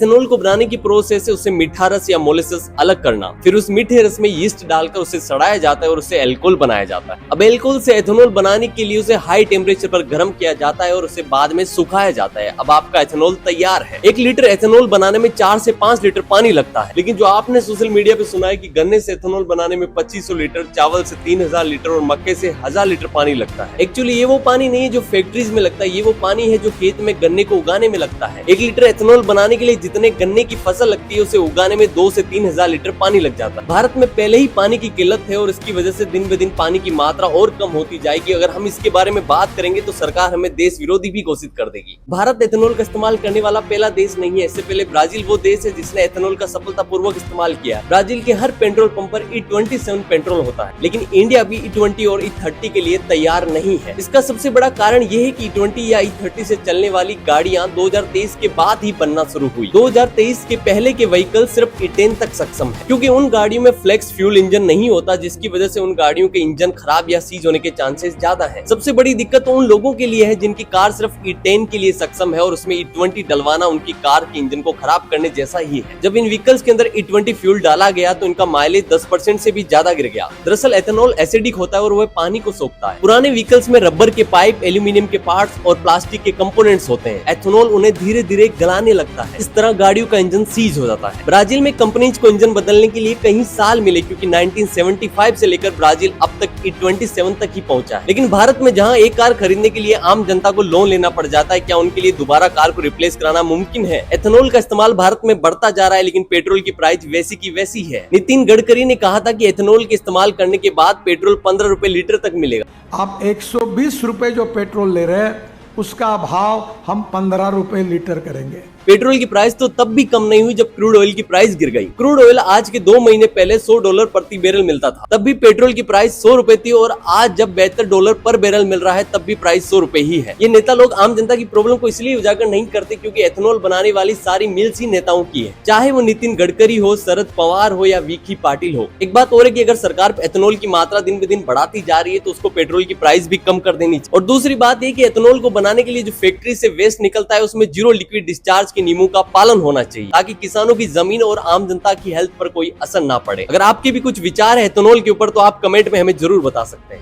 Ethanol को बनाने की प्रोसेस है उसे मीठा रस या मोलेसेस अलग करना, फिर उस मीठे रस में यीस्ट डालकर उसे सड़ाया जाता है और उसे एल्कोहल बनाया जाता है। अब एल्कोहल से इथेनॉल बनाने के लिए उसे हाई टेम्परेचर पर गर्म किया जाता है और उसे बाद में सुखाया जाता है। अब आपका इथेनॉल तैयार है। 1 लीटर इथेनॉल बनाने में 4 से 5 लीटर पानी लगता है, लेकिन जो आपने सोशल मीडिया पे सुना है कि गन्ने से इथेनॉल बनाने में 2500 लीटर, चावल से 3000 लीटर और मक्के से 1000 लीटर पानी लगता है। एक्चुअली ये वो पानी नहीं है जो फैक्ट्रीज में लगता है, ये वो पानी है जो खेत में गन्ने को उगाने में लगता है। 1 लीटर इथेनॉल बनाने के लिए जितने गन्ने की फसल लगती है उसे उगाने में 2 से 3000 लीटर पानी लग जाता है। भारत में पहले ही पानी की किल्लत है और इसकी वजह से दिन ब दिन पानी की मात्रा और कम होती जाएगी। अगर हम इसके बारे में बात करेंगे तो सरकार हमें देश विरोधी भी घोषित कर देगी। भारत इथेनॉल का इस्तेमाल करने वाला पहला देश नहीं है। इससे पहले ब्राजील वो देश है जिसने इथेनॉल का सफलतापूर्वक इस्तेमाल किया। ब्राजील के हर पेट्रोल पंप पर E27 पेट्रोल होता है, लेकिन इंडिया भी E20 और E30 के लिए तैयार नहीं है। इसका सबसे बड़ा कारण यह है कि E20 या E30 से चलने वाली गाड़ियां 2023 के बाद ही बनना शुरू हुई। 2023 के पहले के व्हीकल सिर्फ E10 तक सक्षम है, क्योंकि उन गाड़ियों में फ्लेक्स फ्यूल इंजन नहीं होता, जिसकी वजह से उन गाड़ियों के इंजन खराब या सीज होने के चांसेस ज्यादा है। सबसे बड़ी दिक्कत उन लोगों के लिए है जिनकी कार सिर्फ E10 के लिए सक्षम है और उसमें E20 डलवाना उनकी कार के इंजन को खराब करने जैसा ही है। जब इन व्हीकल्स के अंदर E20 फ्यूल डाला गया तो इनका माइलेज 10% से भी ज्यादा गिर गया। दरअसल एथेनॉल एसिडिक होता है और वह पानी को सोखता है। पुराने व्हीकल्स में रबर के पाइप, एल्यूमिनियम के पार्ट्स और प्लास्टिक के कंपोनेंट्स होते हैं। एथेनॉल उन्हें धीरे धीरे गलाने लगता है। इस तरह गाड़ियों का इंजन सीज हो जाता है। ब्राजील में कंपनीज को इंजन बदलने के लिए कई साल मिले, क्योंकि 1975 से लेकर ब्राजील अब तक E27 तक ही पहुंचा है। लेकिन भारत में जहां एक कार खरीदने के लिए आम जनता को लोन लेना पड़ जाता है, क्या उनके लिए दोबारा कार को रिप्लेस कराना मुमकिन है? एथेनॉल का इस्तेमाल भारत में बढ़ता जा रहा है, लेकिन पेट्रोल की प्राइस वैसी की वैसी है। नितिन गडकरी ने कहा था कि एथेनॉल के इस्तेमाल करने के बाद पेट्रोल 15 रुपए लीटर तक मिलेगा। आप 120 रुपए जो पेट्रोल ले रहे हैं उसका भाव हम 15 रुपए लीटर करेंगे। पेट्रोल की प्राइस तो तब भी कम नहीं हुई जब क्रूड ऑयल की प्राइस गिर गई। क्रूड ऑयल आज के 2 महीने पहले $100 प्रति बैरल मिलता था, तब भी पेट्रोल की प्राइस 100 रुपए थी, और आज जब $72 पर बैरल मिल रहा है तब भी प्राइस 100 रुपए ही है। ये नेता लोग आम जनता की प्रॉब्लम को इसलिए उजागर नहीं करते क्योंकि एथेनॉल बनाने वाली सारी मिल्स ही नेताओं की है, चाहे वो नितिन गडकरी हो, शरद पवार हो या विकी पाटिल हो। एक बात और है कि अगर सरकार एथेनॉल की मात्रा दिन ब दिन बढ़ाती जा रही है तो उसको पेट्रोल की प्राइस भी कम कर देनी चाहिए। और दूसरी बात यह कि एथेनॉल को बनाने के लिए जो फैक्ट्री से वेस्ट निकलता है उसमें जीरो लिक्विड डिस्चार्ज के नियमों का पालन होना चाहिए, ताकि किसानों की जमीन और आम जनता की हेल्थ पर कोई असर ना पड़े। अगर आपके भी कुछ विचार है एथेनॉल के ऊपर तो आप कमेंट में हमें जरूर बता सकते हैं।